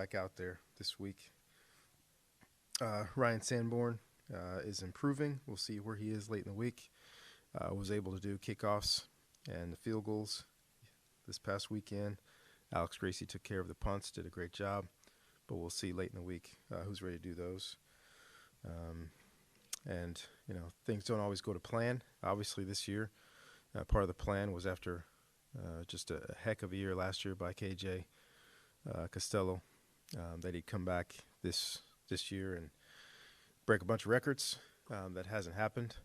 back out there this week. Ryan Sanborn is improving. We'll see where he is late in the week. Was able to do kickoffs and the field goals this past weekend. Alex Gracie took care of the punts, did a great job. But we'll see late in the week who's ready to do those. And, things don't always go to plan. Obviously, this year, part of the plan was after just a heck of a year last year by KJ Costello, that he'd come back this year and break a bunch of records. That hasn't happened.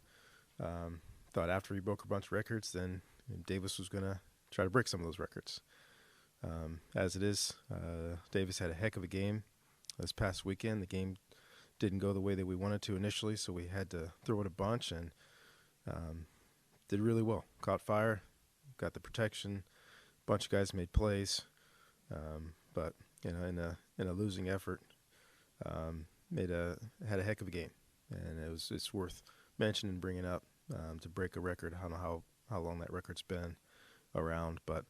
Thought after he broke a bunch of records, then Davis was going to try to break some of those records. As it is, Davis had a heck of a game this past weekend. The game didn't go the way that we wanted to initially, so we had to throw it a bunch and did really well. Caught fire, got the protection. A bunch of guys made plays, but in a losing effort, had a heck of a game, and it's worth mentioning and bringing up to break a record. I don't know how long that record's been around, but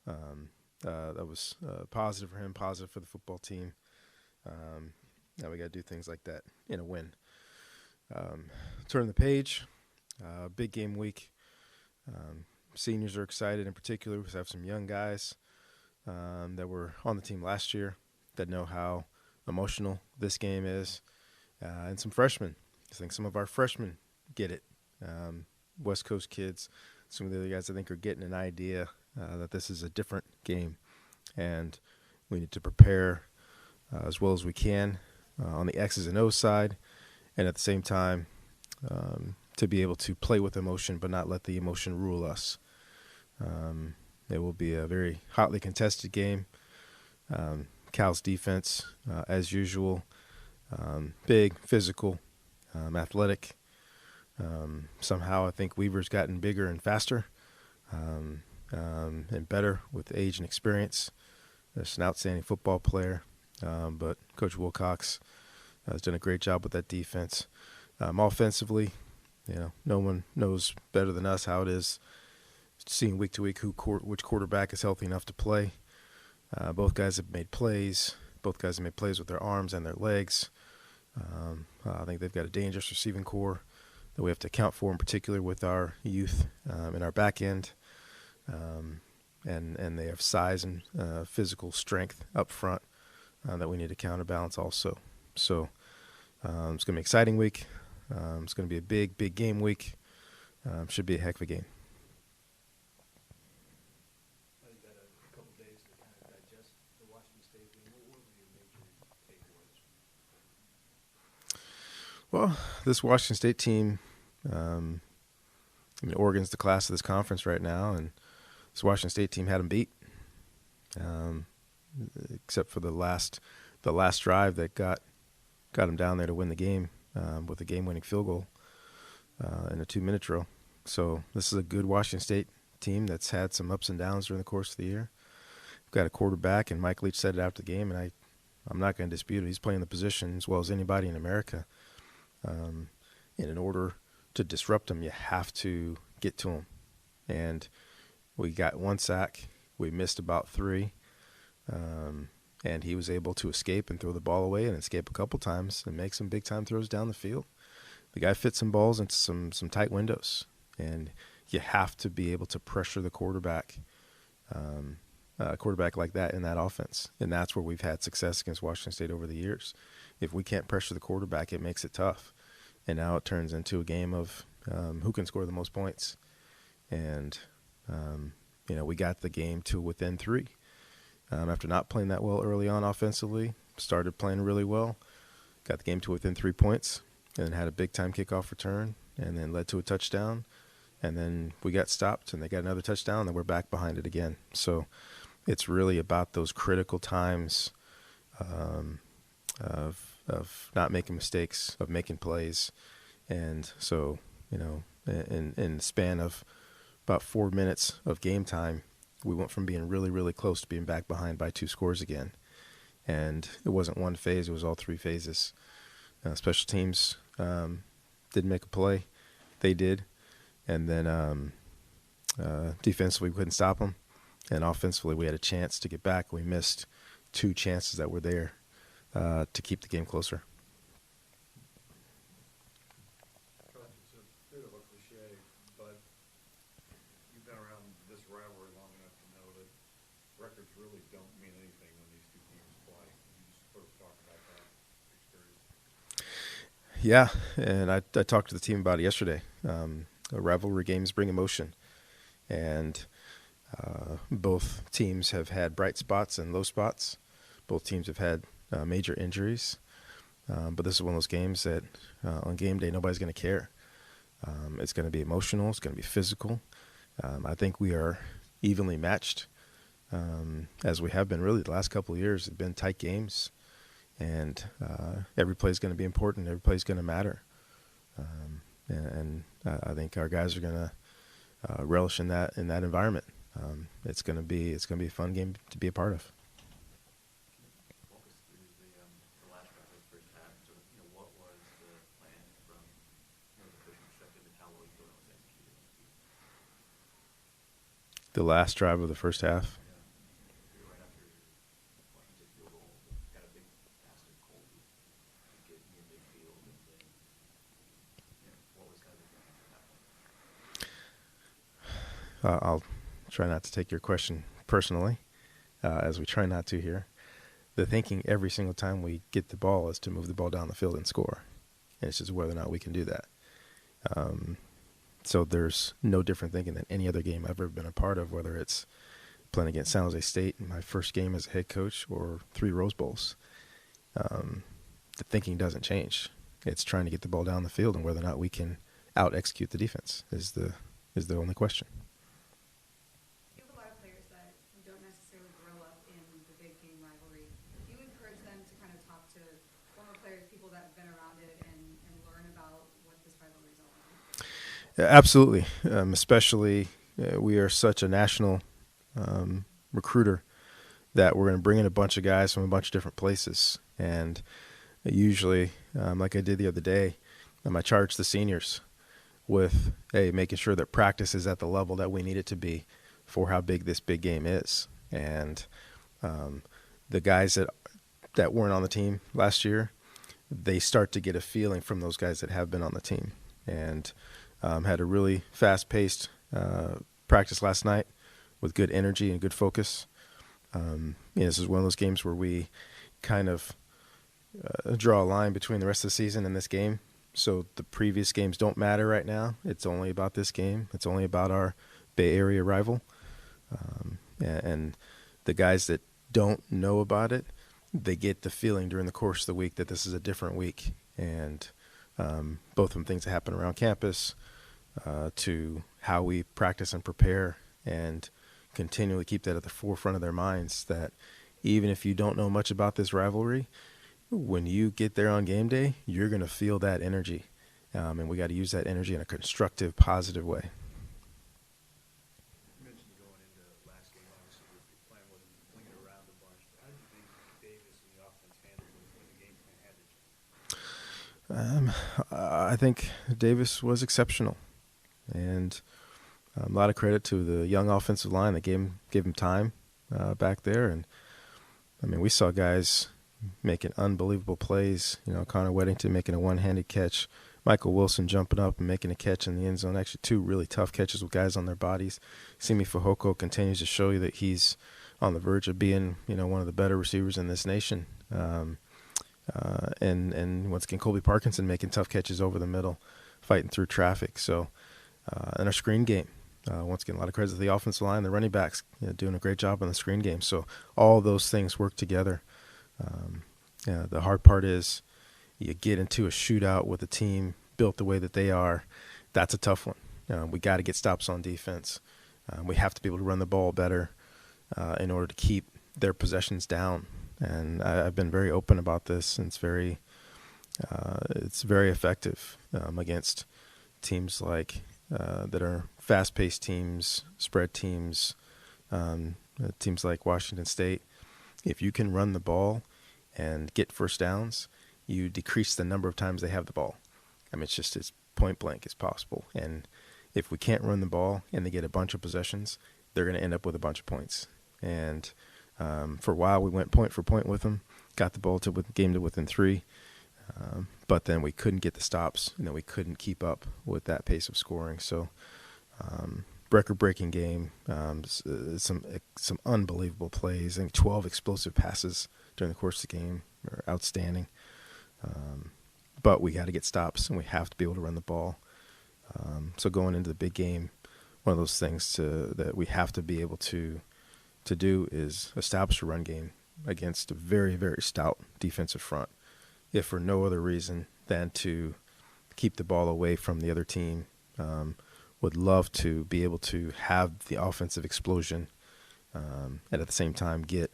that was positive for him, positive for the football team. Now we got to do things like that in a win. Turn the page. Big game week. Seniors are excited in particular because I have some young guys that were on the team last year that know how emotional this game is, and some freshmen. I think some of our freshmen get it. West Coast kids, some of the other guys I think are getting an idea that this is a different game, and we need to prepare as well as we can on the X's and O's side, and at the same time to be able to play with emotion but not let the emotion rule us. It will be a very hotly contested game. Cal's defense, as usual, big, physical, athletic. Somehow I think Weaver's gotten bigger and faster and better with age and experience. There's an outstanding football player, but Coach Wilcox has done a great job with that defense. Offensively, no one knows better than us how it is seeing week to week which quarterback is healthy enough to play. Both guys have made plays. Both guys have made plays with their arms and their legs. I think they've got a dangerous receiving core that we have to account for, in particular with our youth in our back end. And they have size and physical strength up front that we need to counterbalance also. So it's going to be an exciting week. It's going to be a big, big game week. Should be a heck of a game. You've got a couple days to kind of digest the Washington State game. What were your major takeaways? Well, this Washington State team, Oregon's the class of this conference right now, and this Washington State team had them beat, except for the last drive that got them down there to win the game with a game-winning field goal in a 2-minute drill. So this is a good Washington State team that's had some ups and downs during the course of the year. We've got a quarterback, and Mike Leach said it after the game, and I'm not going to dispute it. He's playing the position as well as anybody in America. And in order to disrupt him, you have to get to him. And we got 1 sack. We missed about 3. And he was able to escape and throw the ball away and escape a couple times and make some big-time throws down the field. The guy fit some balls into some tight windows. And you have to be able to pressure the quarterback, like that in that offense. And that's where we've had success against Washington State over the years. If we can't pressure the quarterback, it makes it tough. And now it turns into a game of who can score the most points. And, we got the game to within 3. After not playing that well early on offensively, started playing really well, got the game to within 3 points, and then had a big-time kickoff return, and then led to a touchdown. And then we got stopped, and they got another touchdown, and then we're back behind it again. So it's really about those critical times of not making mistakes, of making plays. And so, in the span of about 4 minutes of game time, we went from being really, really close to being back behind by 2 scores again. And it wasn't one phase, it was all 3 phases. Special teams didn't make a play. They did. And then defensively, we couldn't stop them. And offensively, we had a chance to get back. We missed two chances that were there to keep the game closer. Coach, it's a bit of a cliche, but you've been around this rivalry long enough to know that records really don't mean anything when these two teams play. Can you just sort of talk about that experience? Yeah, and I talked to the team about it yesterday. Rivalry games bring emotion, and both teams have had bright spots and low spots. Both teams have had major injuries, but this is one of those games that on game day nobody's going to care. It's going to be emotional. It's going to be physical. I think we are evenly matched, as we have been really the last couple of years. It's been tight games, and every play is going to be important. Every play is going to matter, and I think our guys are going to relish in that environment. It's going to be a fun game to be a part of. Walk us through the last drive of the first half, and sort of, what was the plan from the coaching perspective, and how well you thought it was executed on the field? The last drive of the first half. Yeah. Right after Washington field goal, got a big pass to Colby to get near midfield, and then what was kind of the plan at that point? I'll try not to take your question personally, as we try not to here. The thinking every single time we get the ball is to move the ball down the field and score. And it's just whether or not we can do that. So there's no different thinking than any other game I've ever been a part of, whether it's playing against San Jose State in my first game as a head coach or 3 Rose Bowls. The thinking doesn't change. It's trying to get the ball down the field, and whether or not we can out-execute the defense is the only question. You have a lot of players that don't necessarily grow up in the big game rivalry. Do you encourage them to kind of talk to former players, people that have been around it, and learn about what this rivalry is all about? Yeah, absolutely. Especially, we are such a national recruiter that we're going to bring in a bunch of guys from a bunch of different places. And usually, like I did the other day, I charge the seniors with making sure that practice is at the level that we need it to be for how big this big game is. And the guys that weren't on the team last year, they start to get a feeling from those guys that have been on the team. And had a really fast-paced practice last night with good energy and good focus. This is one of those games where we kind of draw a line between the rest of the season and this game. So the previous games don't matter right now. It's only about this game. It's only about our Bay Area rival. And the guys that don't know about it, they get the feeling during the course of the week that this is a different week. And both from things that happen around campus to how we practice and prepare, and continually keep that at the forefront of their minds, that even if you don't know much about this rivalry, when you get there on game day, you're going to feel that energy. And we got to use that energy in a constructive, positive way. You mentioned going into last game, obviously your plan wasn't to fling it around a bunch, but how did you think Davis and the offense handled it when the game plan had to change? I think Davis was exceptional, and a lot of credit to the young offensive line that gave him time back there. And I mean, we saw guys making unbelievable plays. Connor Weddington making a one-handed catch, Michael Wilson jumping up and making a catch in the end zone. Actually, 2 really tough catches with guys on their bodies. Simi Fehoko continues to show you that he's on the verge of being, one of the better receivers in this nation. And once again, Colby Parkinson making tough catches over the middle, fighting through traffic. So, and our screen game. Once again, a lot of credit to the offensive line, the running backs doing a great job on the screen game. So all those things work together. The hard part is you get into a shootout with a team built the way that they are. That's a tough one. We got to get stops on defense. We have to be able to run the ball better in order to keep their possessions down. And I've been very open about this, and it's very effective against teams like that are fast-paced teams, spread teams, teams like Washington State. If you can run the ball and get first downs, you decrease the number of times they have the ball. I mean, it's just as point blank as possible. And if we can't run the ball and they get a bunch of possessions, they're going to end up with a bunch of points. And For a while, we went point for point with them, got the ball to game to within 3, but then we couldn't get the stops, and then we couldn't keep up with that pace of scoring. So, record-breaking game, some unbelievable plays. I think 12 explosive passes during the course of the game are outstanding. But we got to get stops, and we have to be able to run the ball. So going into the big game, one of those things that we have to be able to do is establish a run game against a very, very stout defensive front, if for no other reason than to keep the ball away from the other team. Would love to be able to have the offensive explosion and at the same time get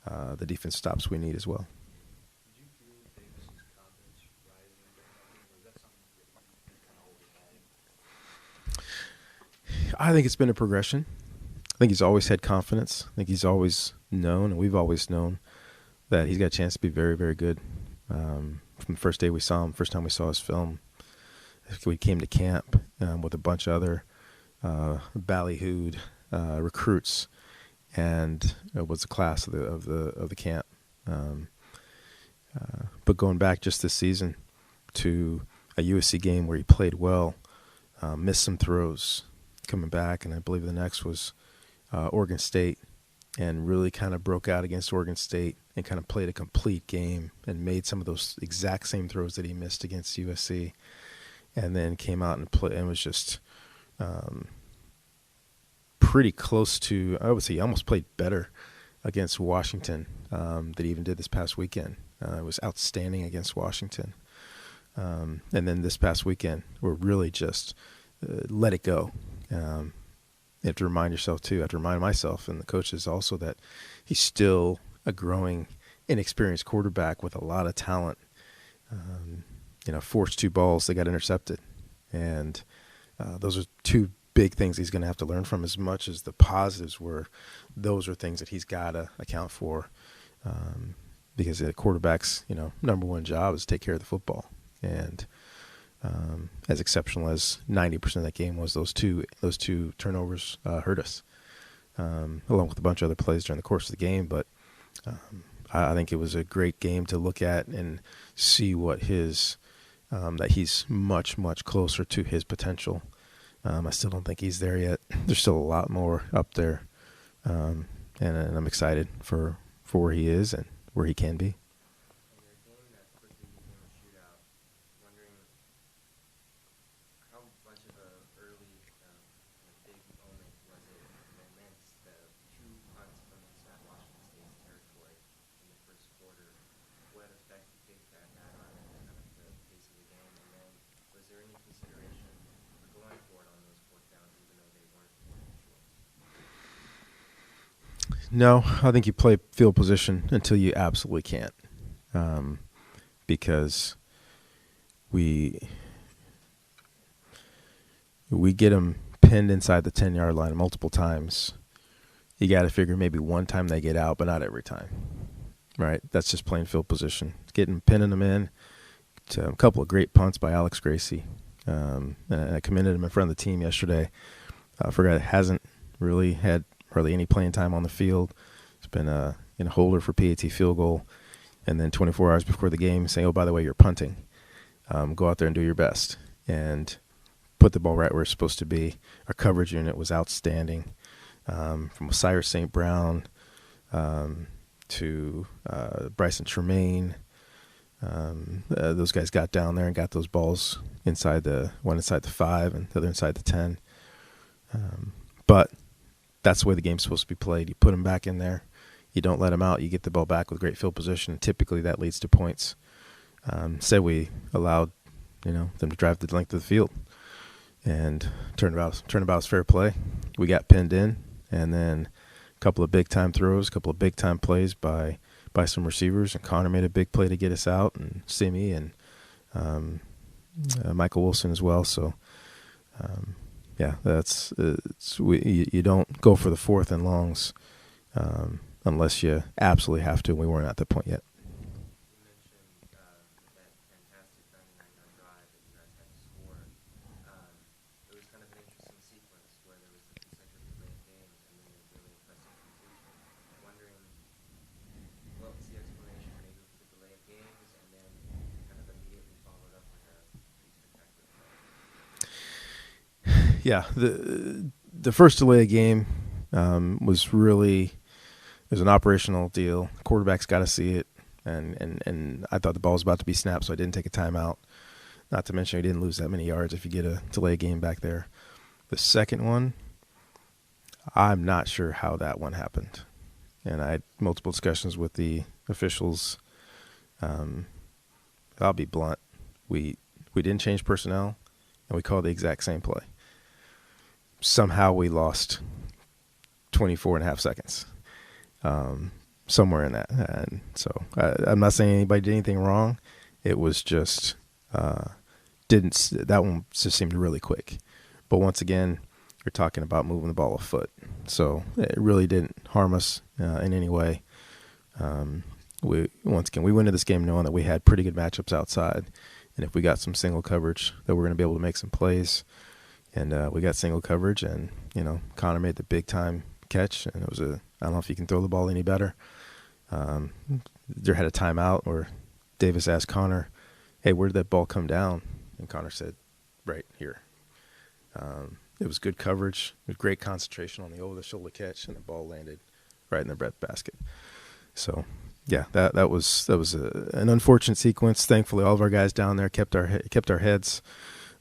the defense stops we need as well. Did you feel Davis's confidence rising during that game, or is that something that you kind of always had? I think it's been a progression. I think he's always had confidence. I think he's always known, and we've always known, that he's got a chance to be very, very good. From the first day we saw him, first time we saw his film, we came to camp with a bunch of other ballyhooed recruits, and it was a class of the camp. But going back just this season to a USC game where he played well, missed some throws, coming back, and I believe the next was Oregon State, and really kind of broke out against Oregon State and kind of played a complete game and made some of those exact same throws that he missed against USC. And then came out and play, and was just pretty close to, I would say he almost played better against Washington than he even did this past weekend. It was outstanding against Washington. And then this past weekend, we're really just let it go. You have to remind yourself, too. I have to remind myself and the coaches also that he's still a growing, inexperienced quarterback with a lot of talent. Forced 2 balls, they got intercepted. And those are 2 big things he's going to have to learn from, as much as the positives were. Those are things that he's got to account for, because the quarterback's, number one job is to take care of the football. And as exceptional as 90% of that game was, those two turnovers hurt us, along with a bunch of other plays during the course of the game. But I think it was a great game to look at and see what that he's much, much closer to his potential. I still don't think he's there yet. There's still a lot more up there, and I'm excited for where he is and where he can be. In your game that quickly became a shootout, wondering how much of a early big moment was it amidst the 2 punts from inside Washington State's territory in the first quarter? What effect do you think that had on kind of the pace of the game? And then was there any consideration for going for it on those 4th downs, even though they weren't short? No, I think you play field position until you absolutely can't, because we get them pinned inside the 10-yard line multiple times. You got to figure maybe one time they get out, but not every time, right? That's just playing field position. Pinning them in. A couple of great punts by Alex Gracie, and I commended him in front of the team yesterday. For a guy that hasn't really had hardly any playing time on the field. It's been a holder for PAT field goal, and then 24 hours before the game saying, "Oh, by the way, you're punting. Go out there and do your best," and put the ball right where it's supposed to be. Our coverage unit was outstanding, from Cyrus St. Brown to Bryson Tremaine. Those guys got down there and got those balls one inside the 5 and the other inside the 10. But that's the way the game's supposed to be played. You put them back in there. You don't let them out. You get the ball back with great field position. Typically, that leads to points. Said we allowed, them to drive the length of the field, and turnabout's fair play. We got pinned in, and then a couple of big time throws, a couple of big time plays by some receivers, and Connor made a big play to get us out, and Simi and Michael Wilson as well. So. You don't go for the 4th and longs unless you absolutely have to. We weren't at that point yet. You mentioned that fantastic 99-yard drive that you guys had to score. It was kind of an interesting sequence where there was the consecutively great games and then the really impressive completion. I'm wondering Yeah, the first delay of game was really, it was an operational deal. Quarterback's got to see it, and I thought the ball was about to be snapped, so I didn't take a timeout. Not to mention, we didn't lose that many yards if you get a delay game back there. The second one, I'm not sure how that one happened. And I had multiple discussions with the officials. I'll be blunt. We didn't change personnel, and we called the exact same play. Somehow we lost 24 and a half seconds, somewhere in that. And so I'm not saying anybody did anything wrong. It was just that one just seemed really quick. But once again, you're talking about moving the ball a foot. So it really didn't harm us in any way. Once again, we went into this game knowing that we had pretty good matchups outside. And if we got some single coverage, that we're going to be able to make some plays. And we got single coverage, and, Connor made the big-time catch. And it was I don't know if you can throw the ball any better. There had a timeout where Davis asked Connor, hey, where did that ball come down? And Connor said, right here. It was good coverage, with great concentration on the over-the-shoulder catch, and the ball landed right in the breadbasket. So, yeah, that was an unfortunate sequence. Thankfully, all of our guys down there kept our heads.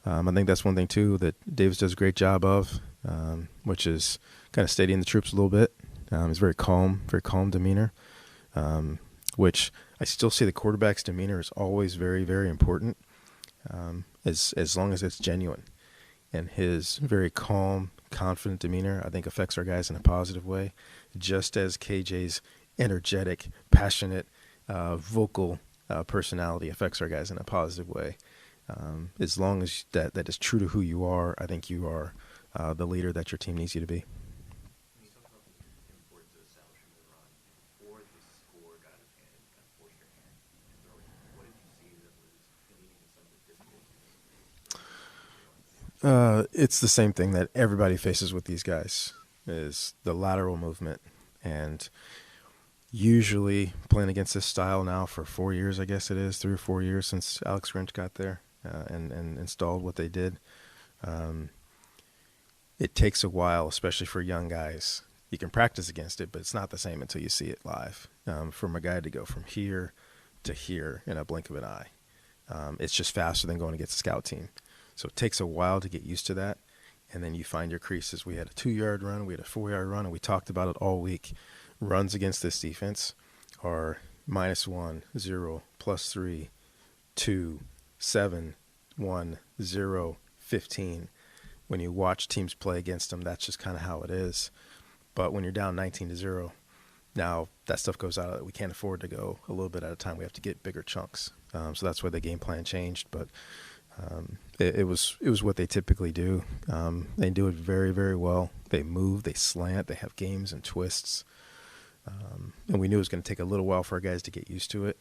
I think that's one thing too that Davis does a great job of, which is kind of steadying the troops a little bit. He's very calm demeanor, which I still say the quarterback's demeanor is always very, very important, as long as it's genuine. And his very calm, confident demeanor, I think, affects our guys in a positive way, just as KJ's energetic, passionate, vocal personality affects our guys in a positive way. As long as that is true to who you are, I think you are the leader that your team needs you to be. When you talk about the importance of establishing the run before the score got out of hand and kind of forced your hand and throwing, what did you see that was leading to some of the difficulties? It's the same thing that everybody faces with these guys, is the lateral movement. And usually playing against this style now for 4 years, I guess it is, 3 or 4 years since Alex Grinch got there and installed what they did. It takes a while, especially for young guys. You can practice against it, but it's not the same until you see it live. For a guy to go from here to here in a blink of an eye, it's just faster than going against a scout team. So it takes a while to get used to that, and then you find your creases. We had a 2-yard run, we had a 4-yard run, and we talked about it all week. Runs against this defense are -1, 0, +3, 2, 7, 1, 0, 15. When you watch teams play against them, that's just kind of how it is. But when you're down 19-0, now that stuff goes out. We can't afford to go a little bit at a time. We have to get bigger chunks. So that's why the game plan changed. But it was what they typically do. They do it very, very well. They move, they slant, they have games and twists. And we knew it was going to take a little while for our guys to get used to it.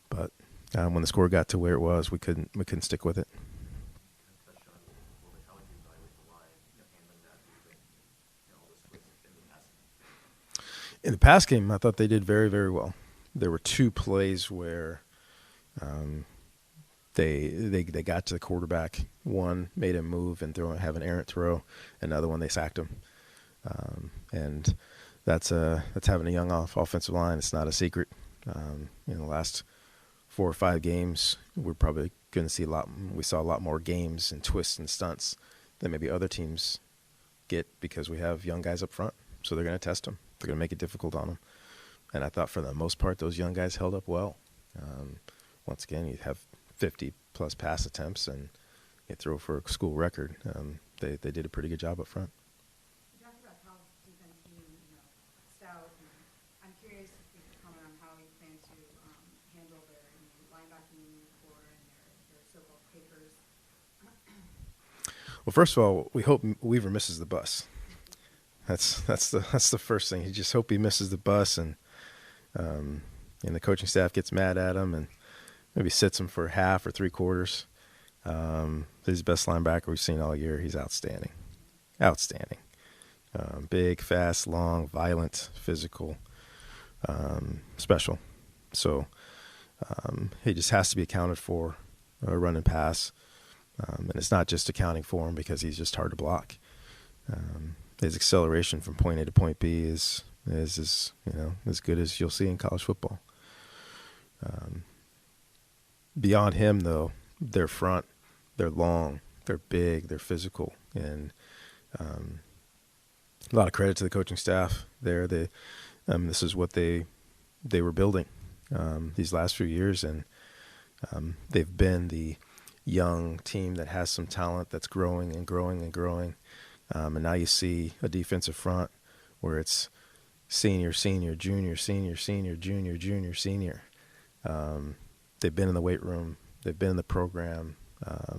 But when the score got to where it was, we couldn't stick with it. In the pass game, I thought they did very, very well. There were 2 plays where they got to the quarterback. One made him move and have an errant throw. Another one, they sacked him. And that's having a young offensive line. It's not a secret. In the last 4 or 5 games, we're probably going to see we saw a lot more games and twists and stunts than maybe other teams get, because we have young guys up front. So they're going to test them. They're going to make it difficult on them. And I thought for the most part, those young guys held up well. Once again, you have 50-plus pass attempts, and you throw for a school record. They did a pretty good job up front. You talked about how defense being, stout. And I'm curious if you could comment on how you plan to handle their linebacking core and their so-called papers. Well, first of all, we hope Weaver misses the bus. That's the first thing. You just hope he misses the bus, and the coaching staff gets mad at him and maybe sits him for half or 3 quarters. He's the best linebacker we've seen all year. He's outstanding. Big, fast, long, violent, physical, special. So he just has to be accounted for, run and pass. And it's not just accounting for him because he's just hard to block. his acceleration from point A to point B is as good as you'll see in college football. Beyond him, though, their front, they're long, they're big, they're physical, and a lot of credit to the coaching staff there. This is what they were building these last few years, and they've been the young team that has some talent that's growing and growing and growing. And now you see a defensive front where it's senior, senior, junior, senior, senior, junior, junior, senior. They've been in the weight room. They've been in the program.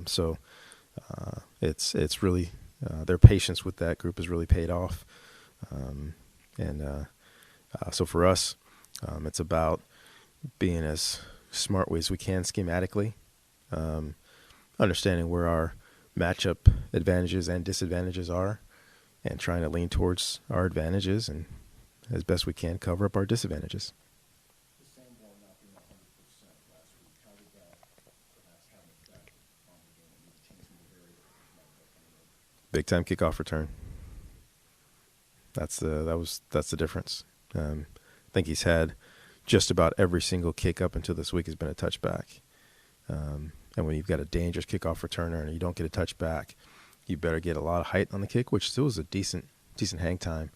So it's really their patience with that group has really paid off. So for us, it's about being as smart as we can schematically, understanding where our matchup advantages and disadvantages are, and trying to lean towards our advantages and as best we can cover up our disadvantages. The Sanborn not being 100% last week, how did that perhaps have an effect on the game? I mean, the teams were very Big time kickoff return. That's the difference. I think he's had just about every single kick up until this week has been a touchback. And when you've got a dangerous kickoff returner and you don't get a touchback, you better get a lot of height on the kick, which still is a decent hang time.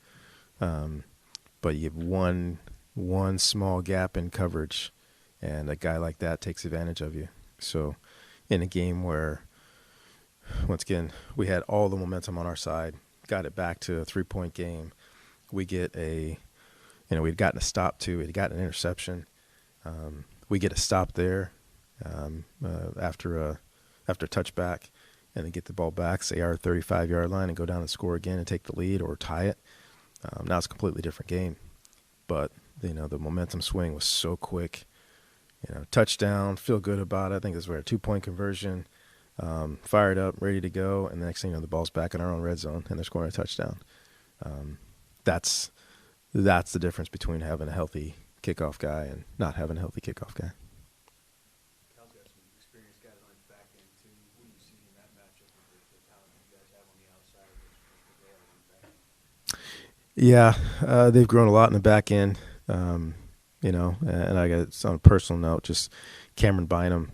But you have one small gap in coverage, and a guy like that takes advantage of you. So in a game where, once again, we had all the momentum on our side, got it back to a 3-point game, we get we'd gotten a stop too. We'd gotten an interception. We get a stop there after a touchback, and then get the ball back, say our 35-yard line, and go down and score again and take the lead or tie it. Now it's a completely different game. But, the momentum swing was so quick. Touchdown, feel good about it. I think this was a 2-point conversion, fired up, ready to go, and the next thing you know, the ball's back in our own red zone, and they're scoring a touchdown. That's the difference between having a healthy kickoff guy and not having a healthy kickoff guy. Cal's got some experienced guys on his back end, too. What do you see in that matchup with the talent you guys have on the outside versus what they have on the back end? Yeah, they've grown a lot in the back end, and I got on a personal note, just Cameron Bynum,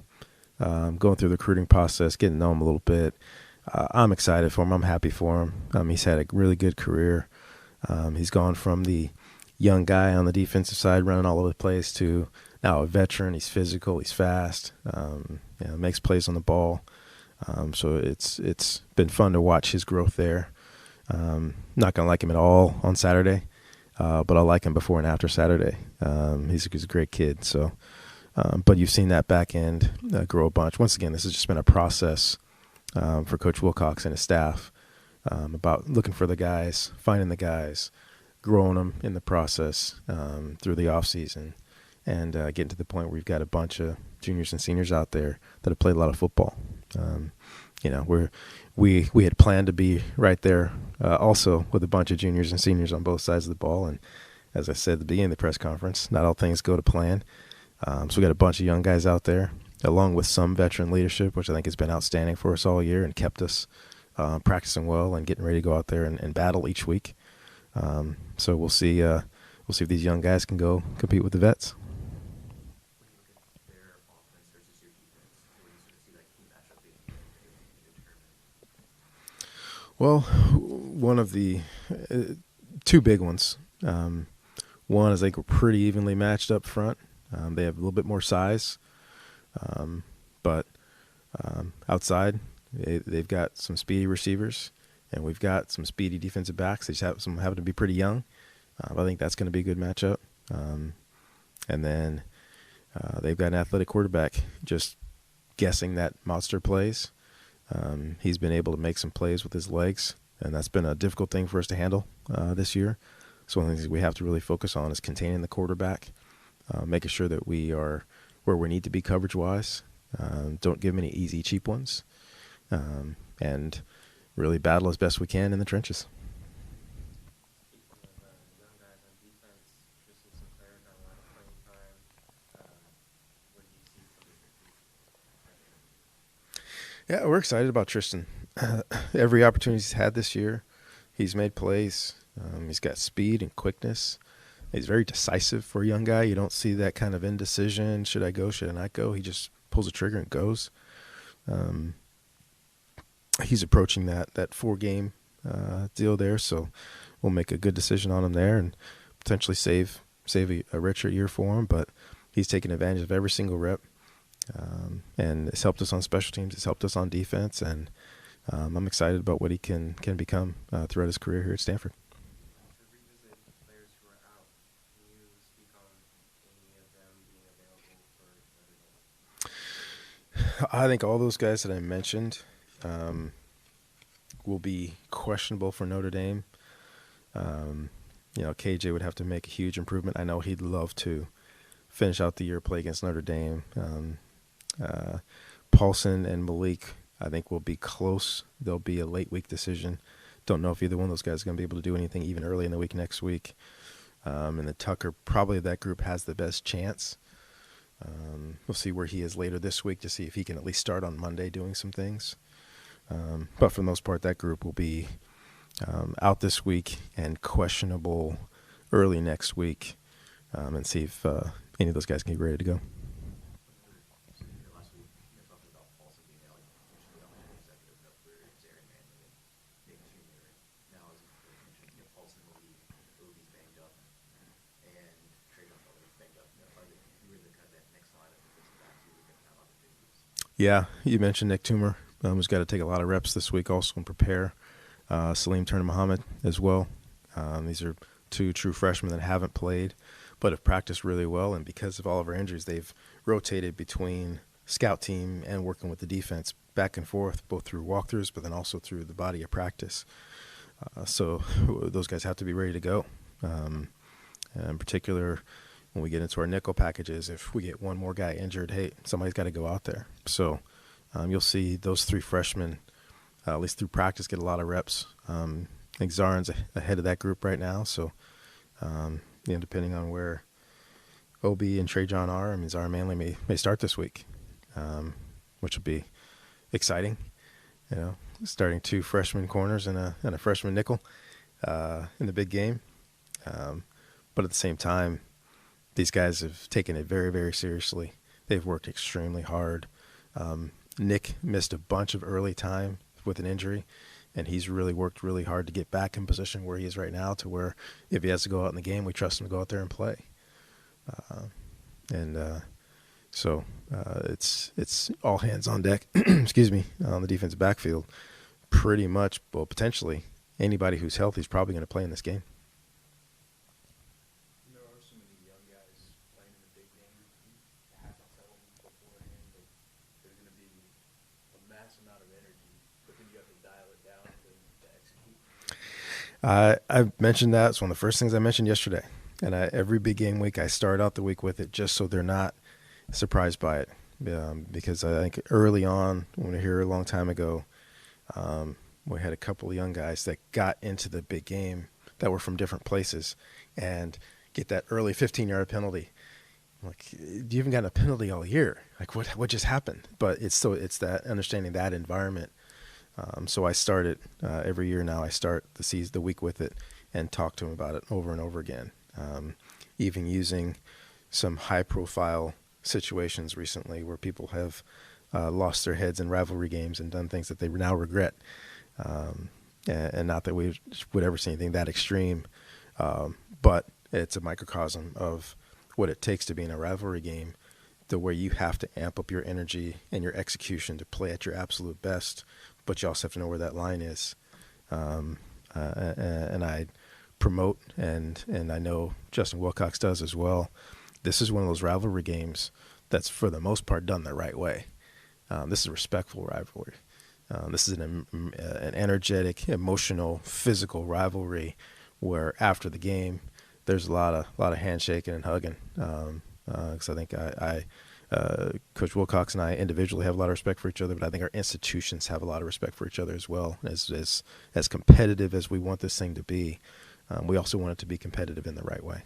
going through the recruiting process, getting to know him a little bit. I'm excited for him. I'm happy for him. He's had a really good career. He's gone from the young guy on the defensive side running all over the place to now a veteran. He's physical. He's fast. Makes plays on the ball. So it's been fun to watch his growth there. Not going to like him at all on Saturday, but I'll like him before and after Saturday. He's a great kid. So, but you've seen that back end grow a bunch. Once again, this has just been a process for Coach Wilcox and his staff about looking for the guys, finding the guys, growing them in the process through the offseason, and getting to the point where we've got a bunch of juniors and seniors out there that have played a lot of football. We had planned to be right there also with a bunch of juniors and seniors on both sides of the ball. And as I said at the beginning of the press conference, not all things go to plan. So we got a bunch of young guys out there, along with some veteran leadership, which I think has been outstanding for us all year and kept us practicing well and getting ready to go out there and battle each week. So we'll see if these young guys can go compete with the vets. Their offense versus your defense, where you sort of see that key matchup being determined? Well, one of the two big ones. One is we're pretty evenly matched up front. They have a little bit more size, but outside they've got some speedy receivers, and we've got some speedy defensive backs. They just happen to be pretty young. I think that's going to be a good matchup. And then they've got an athletic quarterback just guessing that monster plays. He's been able to make some plays with his legs, and that's been a difficult thing for us to handle this year. So one of the things we have to really focus on is containing the quarterback, making sure that we are where we need to be coverage-wise. Don't give him any easy, cheap ones, and really battle as best we can in the trenches. Speaking of young guys on defense, Tristan Sinclair got a lot of playing time. What do you see from this? Yeah, we're excited about Tristan. Every opportunity he's had this year, He's made plays. He's got speed and quickness. He's very decisive for a young guy. You don't see that kind of indecision. Should I go? Should I not go? He just pulls the trigger and goes. He's approaching that 4-game deal there, so we'll make a good decision on him there and potentially save a richer year for him. But he's taken advantage of every single rep, and it's helped us on special teams. It's helped us on defense, and I'm excited about what he can become throughout his career here at Stanford. To revisit players who are out, can you speak on any of them being available for Notre Dame? I think all those guys that I mentioned will be questionable for Notre Dame. KJ would have to make a huge improvement. I know he'd love to finish out the year, play against Notre Dame. Paulson and Malik, I think, will be close. There'll be a late week decision. Don't know if either one of those guys is going to be able to do anything even early in the week next week. And then Tucker, probably that group has the best chance. We'll see where he is later this week to see if he can at least start on Monday doing some things. But for the most part, that group will be out this week and questionable early next week, and see if any of those guys can get ready to go. Last week, you're talking about Paulson being out, potentially on the executive note for Zarin Manley and Nick Jr. Now, as you mentioned, Paulson will be banged up, and Trajan Butler is banged up. Who are the kind of that next line of defensive backs who are going to have opportunities? Yeah, you mentioned Nick Toomer, who's got to take a lot of reps this week also and prepare. Salim Turner Muhammad as well. These are two true freshmen that haven't played but have practiced really well, and because of all of our injuries, they've rotated between scout team and working with the defense back and forth, both through walkthroughs but then also through the body of practice. So those guys have to be ready to go. And in particular, when we get into our nickel packages, if we get one more guy injured, hey, somebody's got to go out there. So you'll see those 3 freshmen, at least through practice, get a lot of reps. I think Zarin's ahead of that group right now. So, depending on where Obi and Trajan are, Zarin Manley may start this week, which will be exciting. Starting 2 freshman corners and a freshman nickel in the big game. But at the same time, these guys have taken it very, very seriously. They've worked extremely hard. Nick missed a bunch of early time with an injury, and he's really worked really hard to get back in position where he is right now, to where if he has to go out in the game, we trust him to go out there and play. So it's all hands on deck, excuse me, on the defensive backfield. Pretty much, well, potentially anybody who's healthy is probably going to play in this game. There are so many young guys playing in the big game. You have to tell them beforehand that there's going to be a mass amount of energy, but then you have to dial it down to execute. I've mentioned that. It's one of the first things I mentioned yesterday. And every big game week, I start out the week with it just so they're not surprised by it. Because I think early on, when we were here a long time ago, we had a couple of young guys that got into the big game that were from different places and get that early 15-yard penalty. I'm like, you haven't gotten a penalty all year. Like, what just happened? But it's that understanding that environment. So I start it every year now. I start the week with it and talk to them about it over and over again. Even using some high-profile situations recently where people have lost their heads in rivalry games and done things that they now regret. And not that we would ever see anything that extreme, but it's a microcosm of what it takes to be in a rivalry game, where you have to amp up your energy and your execution to play at your absolute best, but you also have to know where that line is. And I promote, and I know Justin Wilcox does as well. This is one of those rivalry games that's, for the most part, done the right way. This is a respectful rivalry. This is an energetic, emotional, physical rivalry where after the game, there's a lot of handshaking and hugging. Because I think Coach Wilcox and I individually have a lot of respect for each other, but I think our institutions have a lot of respect for each other as well. As competitive as we want this thing to be, we also want it to be competitive in the right way.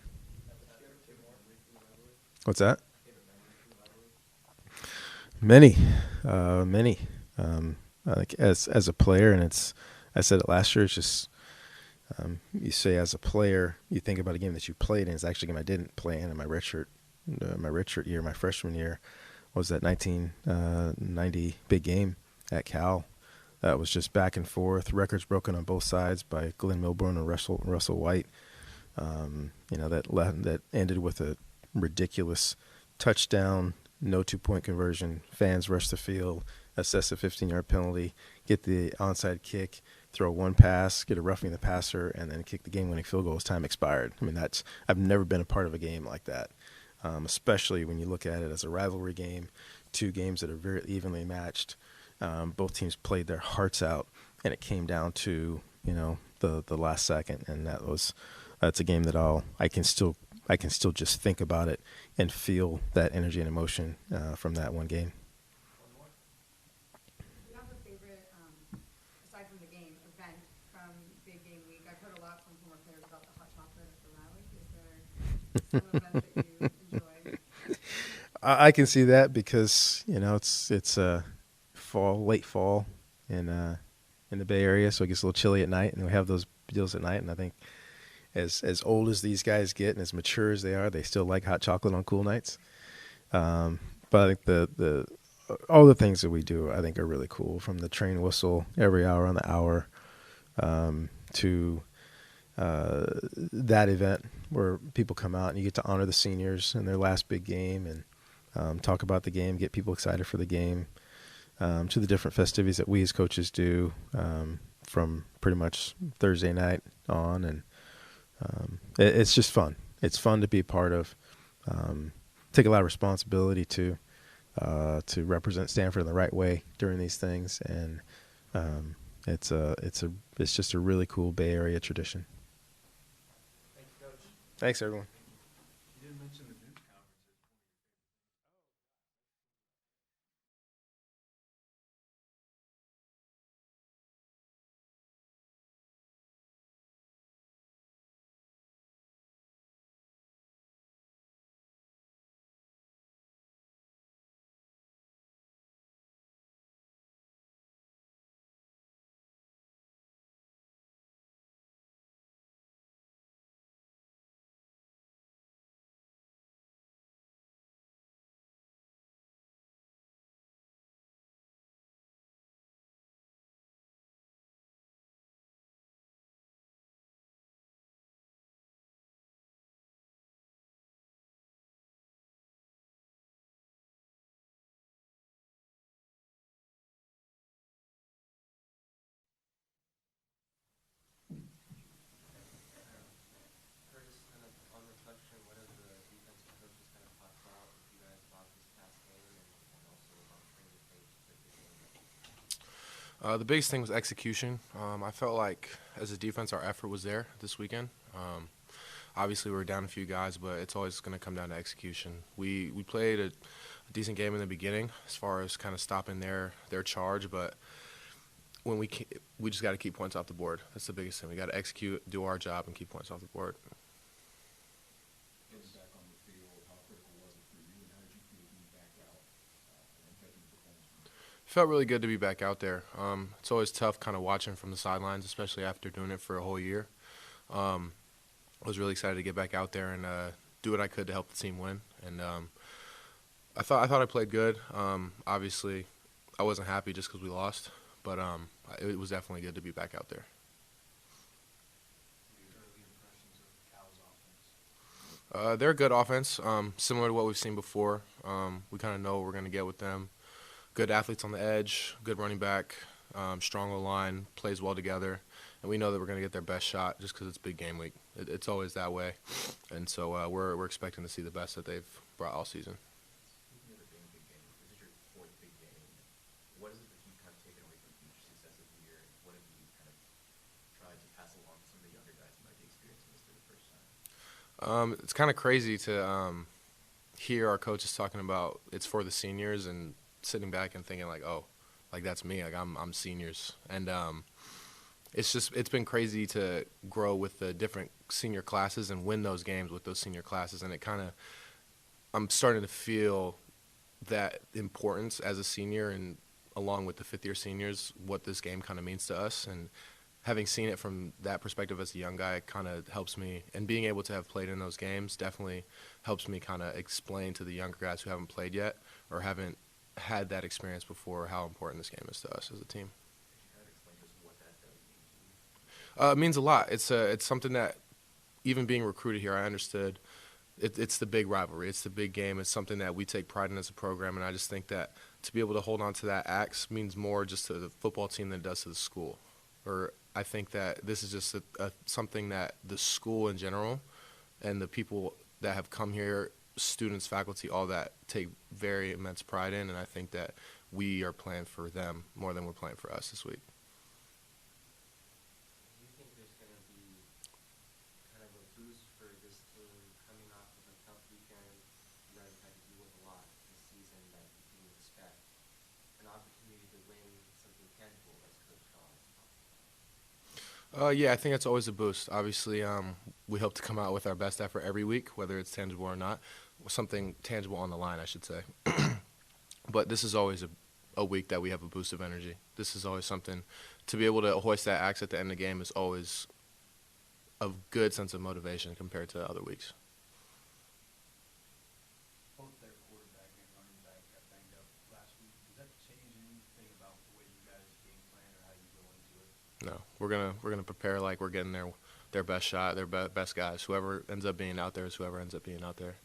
What's that? Many. I think as a player, and I said it last year, it's just You say as a player, you think about a game that you played in. It's actually a game I didn't play in my redshirt year, my freshman year, was that 1990 big game at Cal. That was just back and forth, records broken on both sides by Glenn Milburn and Russell White. That ended with a ridiculous touchdown, no 2-point conversion. Fans rush the field, assess a 15-yard penalty, get the onside kick, throw one pass, get a roughing the passer, and then kick the game-winning field goal as time expired. I mean, I've never been a part of a game like that, especially when you look at it as a rivalry game, two games that are very evenly matched. Both teams played their hearts out, and it came down to the last second, and that's a game that I can still just think about it and feel that energy and emotion from that one game. Do you have a favorite, aside from the game, event from Big Game Week? I've heard a lot from former players about the hot chocolate at the rally. Is there some event that you enjoy? I can see that because it's late fall in the Bay Area, so it gets a little chilly at night, and we have those deals at night. And I think as old as these guys get and as mature as they are, they still like hot chocolate on cool nights. But I think the all the things that we do, I think, are really cool. From the train whistle every hour on the hour to that event where people come out and you get to honor the seniors in their last big game and talk about the game, get people excited for the game. To the different festivities that we as coaches do from pretty much Thursday night on. And it's just fun. It's fun to be a part of. Take a lot of responsibility to represent Stanford in the right way during these things. And it's just a really cool Bay Area tradition. Thank you, Coach. Thanks, everyone. You didn't mention the news conferences. Curtis, kind of on reflection, what have the defensive coaches kind of talked about with you guys about this past game and also about training the page for the game? The biggest thing was execution. I felt like as a defense, our effort was there this weekend. Obviously, we were down a few guys, but it's always going to come down to execution. We played a decent game in the beginning as far as kind of stopping their charge, but when we just got to keep points off the board. That's the biggest thing. We got to execute, do our job, and keep points off the board. Getting back on the field, how critical was it for you, and how did you feel being back out and taking the performance? Felt really good to be back out there. It's always tough kind of watching from the sidelines, especially after doing it for a whole year. I was really excited to get back out there and do what I could to help the team win. And I thought I played good. Obviously, I wasn't happy just because we lost, but it was definitely good to be back out there. Your early impressions of Cal's offense? They're a good offense, similar to what we've seen before. We kind of know what we're going to get with them. Good athletes on the edge, good running back, strong O-line, plays well together. And we know that we're going to get their best shot just because it's big game week. It's always that way. And so we're expecting to see the best that they've brought all season. Speaking of it being a big game, this is your fourth big game. What is it that you've kind of taken away from each successive year? What have you kind of tried to pass along to some of the younger guys who might be experiencing this for the first time? It's kind of crazy to hear our coaches talking about it's for the seniors and sitting back and thinking like, oh, like that's me. Like I'm seniors. And it's been crazy to grow with the different senior classes and win those games with those senior classes. And I'm starting to feel that importance as a senior and along with the fifth-year seniors, what this game kind of means to us. And having seen it from that perspective as a young guy kind of helps me, and being able to have played in those games definitely helps me kind of explain to the younger guys who haven't played yet or haven't had that experience before how important this game is to us as a team. Could you kind of explain to us what that does mean to you? It means a lot. It's something that, even being recruited here, I understood. It's the big rivalry. It's the big game. It's something that we take pride in as a program, and I just think that to be able to hold on to that axe means more just to the football team than it does to the school. Or I think that this is just something that the school in general and the people that have come here, students, faculty, all that, take very immense pride in, and I think that we are playing for them more than we're playing for us this week. Do you think there's going to be kind of a boost for this team coming off of a tough weekend? You guys had to deal with a lot this season that you didn't expect. An opportunity to win something tangible, as Coach Shaw has talked about. Yeah, I think that's always a boost. Obviously, we hope to come out with our best effort every week, whether it's tangible or not, something tangible on the line, I should say. But this is always a week that we have a boost of energy. This is always something to be able to hoist that axe at the end of the game is always a good sense of motivation compared to other weeks. Both their quarterback and running back got banged up last week. Does that change anything about the way you guys game plan or how you go into it? No, we're gonna prepare like we're getting their best shot, their best guys. Whoever ends up being out there is whoever ends up being out there.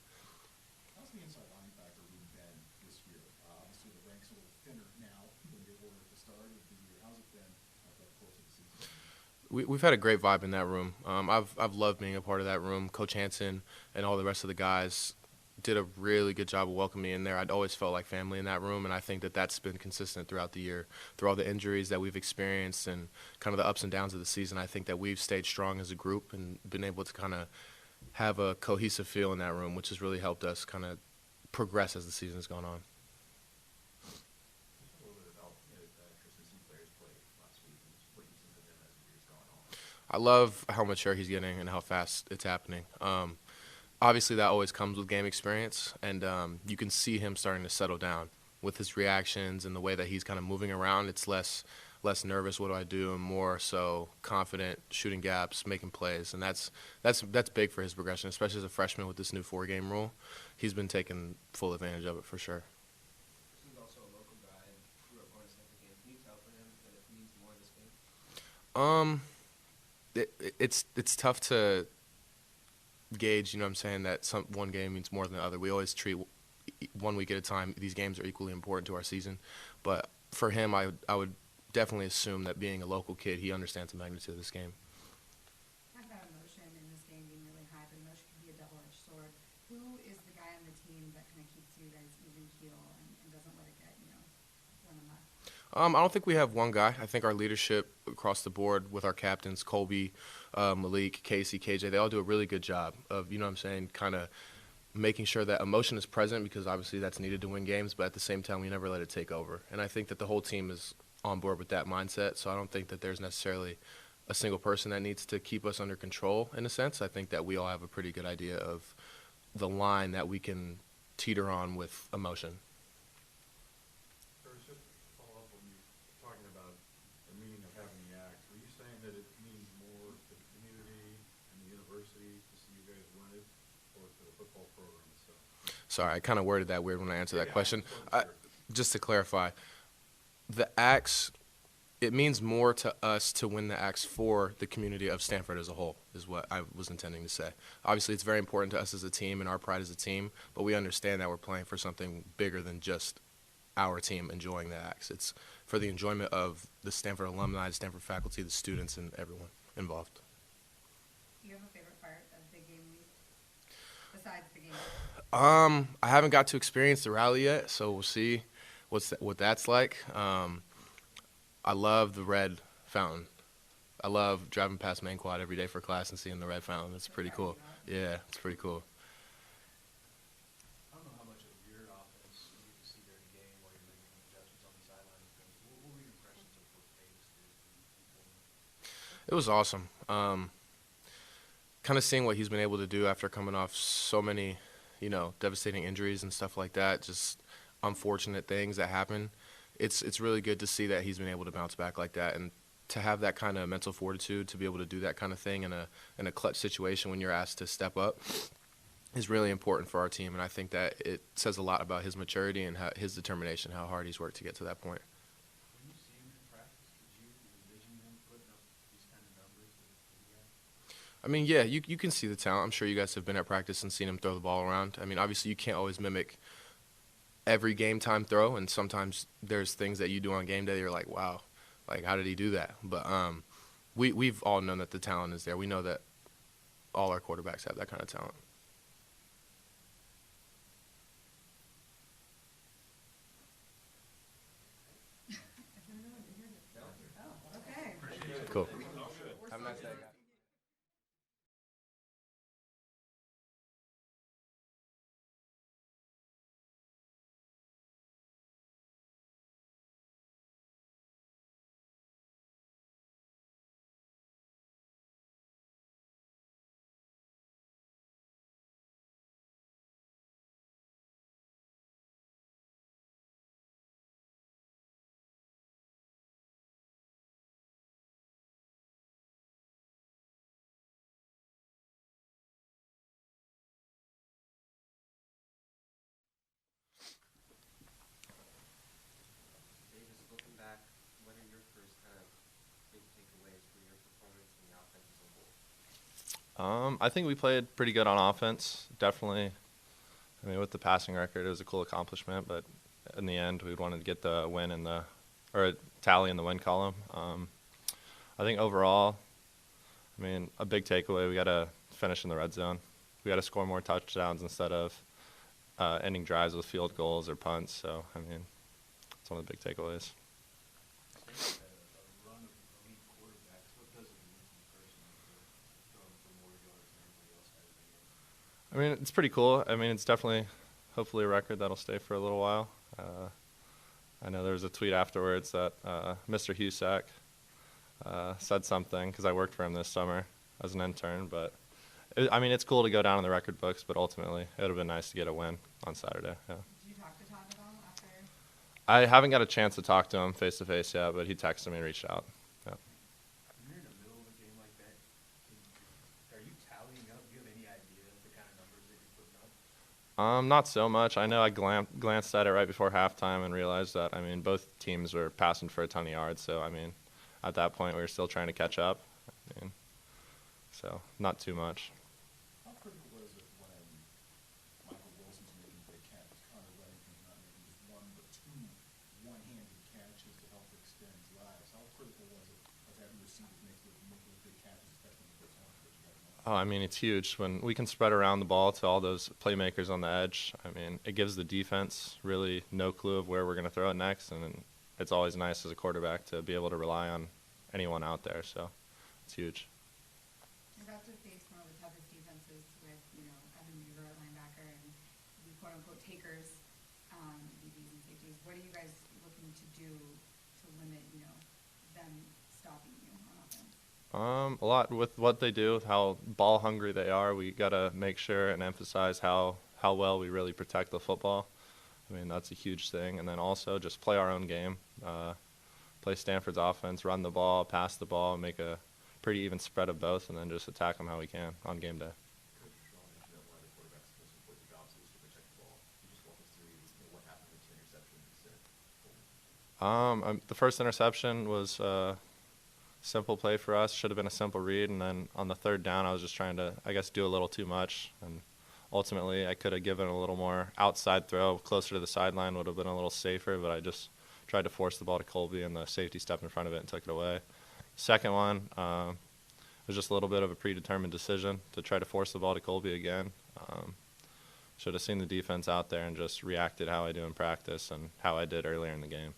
How's the inside linebacker room been this year? Obviously, the ranks are a little thinner now than they were at the start of the year. How's it been throughout the course of the season? We've had a great vibe in that room. I've loved being a part of that room. Coach Hansen and all the rest of the guys did a really good job of welcoming me in there. I'd always felt like family in that room, and I think that that's been consistent throughout the year. Through all the injuries that we've experienced and kind of the ups and downs of the season, I think that we've stayed strong as a group and been able to kind of have a cohesive feel in that room, which has really helped us kind of progress as the season's gone on. A little bit about Tristan Sinclair's play last week and what you've seen from him as the year's gone on. I love how mature he's getting and how fast it's happening. Obviously, that always comes with game experience, and you can see him starting to settle down with his reactions and the way that he's kind of moving around. It's less nervous, what do I do, and more so confident, shooting gaps, making plays, and that's big for his progression, especially as a freshman with this new 4-game rule. He's been taking full advantage of it for sure. This is also a local guy and grew up going to Stanford games. Can you tell for him that it means more in this game? It's tough to gauge, you know what I'm saying, that one game means more than the other. We always treat 1 week at a time. These games are equally important to our season. But for him, I would definitely assume that being a local kid, he understands the magnitude of this game. Talk about emotion in this game being really high, but emotion can be a double-edged sword. Who is the guy on the team that kind of keeps you guys even keel and doesn't let it get, run amok? I don't think we have one guy. I think our leadership across the board with our captains, Colby, Malik, Casey, KJ, they all do a really good job of, you know what I'm saying, kind of making sure that emotion is present because obviously that's needed to win games, but at the same time we never let it take over. And I think that the whole team is on board with that mindset, so I don't think that there's necessarily a single person that needs to keep us under control in a sense. I think that we all have a pretty good idea of the line that we can teeter on with emotion. Just to follow up when you're talking about the meaning of having the axe, were you saying that it means more to the community and the university to see you guys win it, or to the football program itself? Sorry, I kind of worded that weird when I answered that Yeah, question. sure. Just to clarify, the axe, it means more to us to win the axe for the community of Stanford as a whole, is what I was intending to say. Obviously, it's very important to us as a team and our pride as a team, but we understand that we're playing for something bigger than just our team enjoying the axe. It's for the enjoyment of the Stanford alumni, the Stanford faculty, the students, and everyone involved. Do you have a favorite part of the game week besides the game? I haven't got to experience the rally yet, so we'll see what that's like. I love the red fountain. I love driving past Main Quad every day for class and seeing the red fountain. It's pretty cool. Yeah, it's pretty cool. I don't know how much of your offense you get to see during the game while you're making adjustments on the sideline and things. What were your impressions of what Davis did in It was awesome. Kind of seeing what he's been able to do after coming off so many, devastating injuries and stuff like that, just unfortunate things that happen. It's really good to see that he's been able to bounce back like that. And to have that kind of mental fortitude to be able to do that kind of thing in a clutch situation when you're asked to step up is really important for our team, and I think that it says a lot about his maturity and his determination, how hard he's worked to get to that point. When you see him in practice, did you envision him putting up these kind of numbers that he had? I mean, yeah, you can see the talent. I'm sure you guys have been at practice and seen him throw the ball around. I mean, obviously you can't always mimic every game time throw, and sometimes there's things that you do on game day you're like, wow, like how did he do that? But we've all known that the talent is there. We know that all our quarterbacks have that kind of talent. Okay. Cool. Have a nice day, guys. Davis, looking back, what are your first kind of big takeaways for your performance in the offense as a whole? I think we played pretty good on offense. Definitely. I mean, with the passing record, it was a cool accomplishment, but in the end, we wanted to get the win or a tally in the win column. I think overall, I mean, a big takeaway, we got to finish in the red zone. We got to score more touchdowns instead of ending drives with field goals or punts. So, I mean, it's one of the big takeaways. A run of elite quarterbacks, what does it mean to you personally for throwing for more yards than anybody else has in the game? I mean, it's pretty cool. I mean, it's definitely, hopefully, a record that'll stay for a little while. I know there was a tweet afterwards that Mr. Husak said something, because I worked for him this summer as an intern. But, I mean, it's cool to go down in the record books, but ultimately, it would have been nice to get a win on Saturday. Yeah. Did you talk to Todd at all after? I haven't got a chance to talk to him face-to-face yet, but he texted me and reached out. Yeah. When you're in the middle of a game like that, are you tallying up? Do you have any idea of the kind of numbers that you're putting up? Not so much. I know I glanced at it right before halftime and realized that, I mean, both teams were passing for a ton of yards. So, I mean, at that point, we were still trying to catch up. I mean, so, not too much. How critical is it when Michael Wilson's making big catches, Connor Weddington's not making just one but two one-handed catches to help extend drives? How critical was it of having receivers make those big catches, especially in the first half that you had going? Oh, I mean, it's huge. When we can spread around the ball to all those playmakers on the edge, I mean, it gives the defense really no clue of where we're going to throw it next, and it's always nice as a quarterback to be able to rely on anyone out there. So it's huge. You're about to face one of the toughest defenses with, Evan Weaver at linebacker and the quote-unquote takers, DBs and safeties. What are you guys looking to do to limit, them stopping you on offense? A lot with what they do, how ball hungry they are. We got to make sure and emphasize how well we really protect the football. I mean, that's a huge thing. And then also just play our own game, play Stanford's offense, run the ball, pass the ball, make a pretty even spread of both, and then just attack them how we can on game day. Coach Shaw mentioned that one of the quarterback's most important jobs is to protect the ball. Can you just walk us through what happened with 2 interceptions The first interception was simple play for us. Should have been a simple read, and then on the third down, I was just trying to, I guess, do a little too much, and ultimately I could have given a little more outside throw closer to the sideline, would have been a little safer, but I just tried to force the ball to Colby, and the safety stepped in front of it and took it away. Second one was just a little bit of a predetermined decision to try to force the ball to Colby again. Should have seen the defense out there and just reacted how I do in practice and how I did earlier in the game.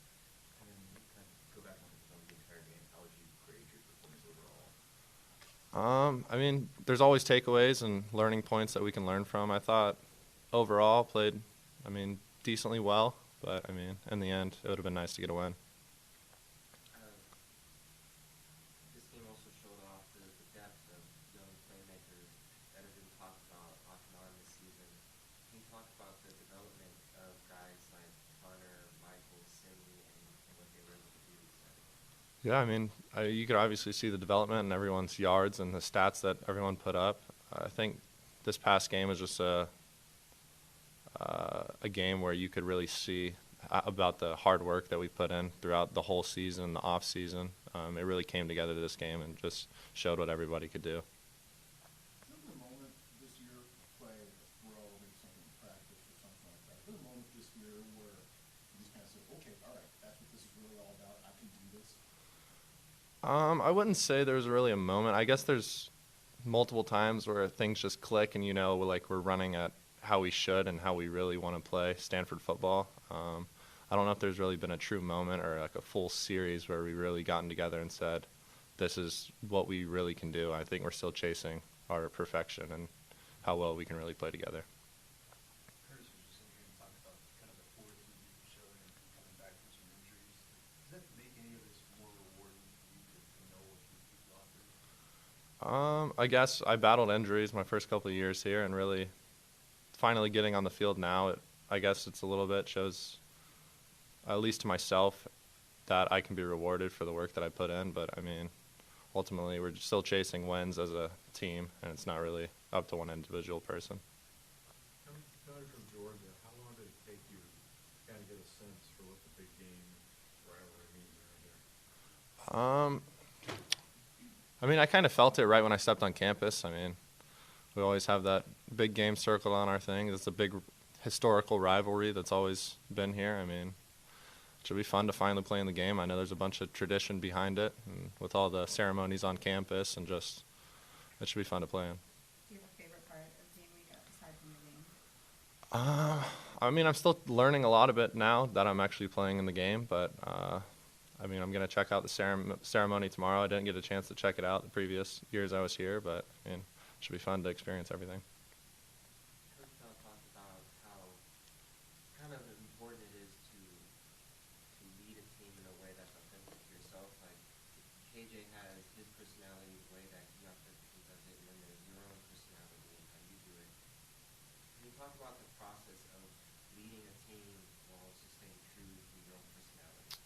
And then you kind of go back on the entire game. How would you grade your performance overall? I mean, there's always takeaways and learning points that we can learn from. I thought overall played, decently well, but, in the end, it would have been nice to get a win. This game also showed off the depth of young playmakers that have been talked about off and on this season. Can you talk about the development of guys like Connor, Michael, Simley, and what they were able to do this Saturday? Yeah, I mean, you could obviously see the development in everyone's yards and the stats that everyone put up. I think this past game was just a game where you could really see about the hard work that we put in throughout the whole season, the off season. It really came together to this game and just showed what everybody could do. Is there a moment this year, play a throw, maybe something in practice or something like that? Is there a moment this year where you just kind of said, okay, all right, that's what this is really all about. I can do this. I wouldn't say there's really a moment. I guess there's multiple times where things just click and like we're running at how we should and how we really want to play Stanford football. I don't know if there's really been a true moment or like a full series where we really gotten together and said, this is what we really can do. I think we're still chasing our perfection and how well we can really play together. Curtis was just in here and talked about kind of the fortitude that you showed and coming back from some injuries. Does that make any of this more rewarding for you to know what you've gone through? I guess I battled injuries my first couple of years here and really finally getting on the field now, I guess it's a little bit shows, at least to myself, that I can be rewarded for the work that I put in. But, I mean, ultimately we're still chasing wins as a team, and it's not really up to one individual person. Coming from Georgia, how long did it take you to kind of get a sense for what the big game rivalry means around here? I mean, I kind of felt it right when I stepped on campus. I mean, we always have that big game circled on our thing. It's a big historical rivalry that's always been here. I mean, it should be fun to finally play in the game. I know there's a bunch of tradition behind it, and with all the ceremonies on campus, and just it should be fun to play in. Do you have a favorite part of game week aside from the game? I mean, I'm still learning a lot of it now that I'm actually playing in the game, but I mean, I'm going to check out the ceremony tomorrow. I didn't get a chance to check it out the previous years I was here, but I mean, it should be fun to experience everything. Coach Bell talked about how kind of important it is to lead a team in a way that's authentic to yourself. Like KJ has his personality, the way that he authentically does it, and then there's your own personality and how you do it. Can you talk about the process of leading a team while also staying true to your own personality?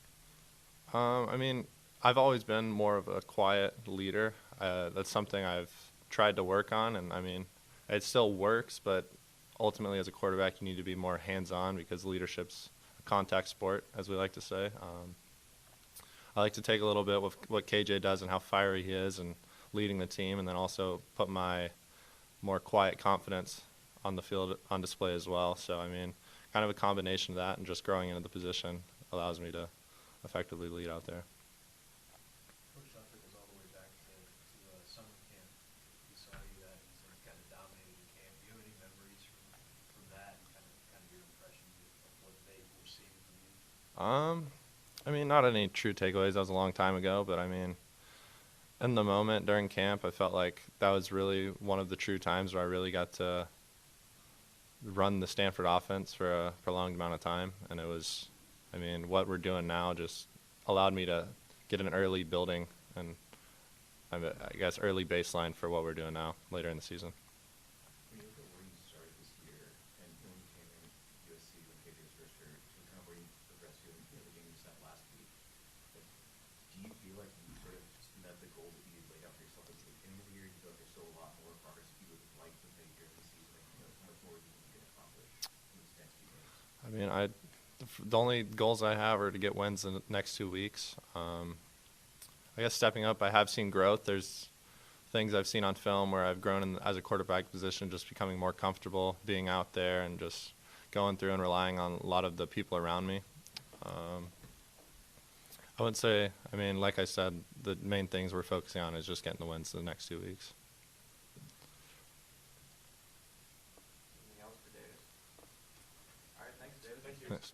I mean, I've always been more of a quiet leader. That's something I've tried to work on, and I mean, it still works, but ultimately as a quarterback you need to be more hands-on because leadership's a contact sport, as we like to say. I like to take a little bit of what KJ does and how fiery he is and leading the team, and then also put my more quiet confidence on the field on display as well. So, I mean, kind of a combination of that and just growing into the position allows me to effectively lead out there. Coach John took us all the way back to summer camp. He saw you that and kind of dominated the camp. Do you have any memories from that and kind of your impressions of what they were seeing from you? I mean, not any true takeaways. That was a long time ago, but I mean, in the moment during camp, I felt like that was really one of the true times where I really got to run the Stanford offense for a prolonged amount of time, and it was, I mean, what we're doing now just allowed me to get an early building and I guess early baseline for what we're doing now later in the season. When you look at where you started this year and when you came in USC when KJ was first hurt, to kind of where you progressed to the game you set last week, like, do you feel like you sort of met the goals that you laid out for yourself at the beginning of the year? Do you feel like there's still a lot more progress that you would like to make during the season? Like, how much more do you think you can accomplish in these next few games? I mean, the only goals I have are to get wins in the next 2 weeks. I guess stepping up, I have seen growth. There's things I've seen on film where I've grown as a quarterback position, just becoming more comfortable being out there and just going through and relying on a lot of the people around me. I would say, I mean, like I said, the main things we're focusing on is just getting the wins in the next 2 weeks. Anything else for Davis? All right, thanks, Davis. Thank you. Thanks.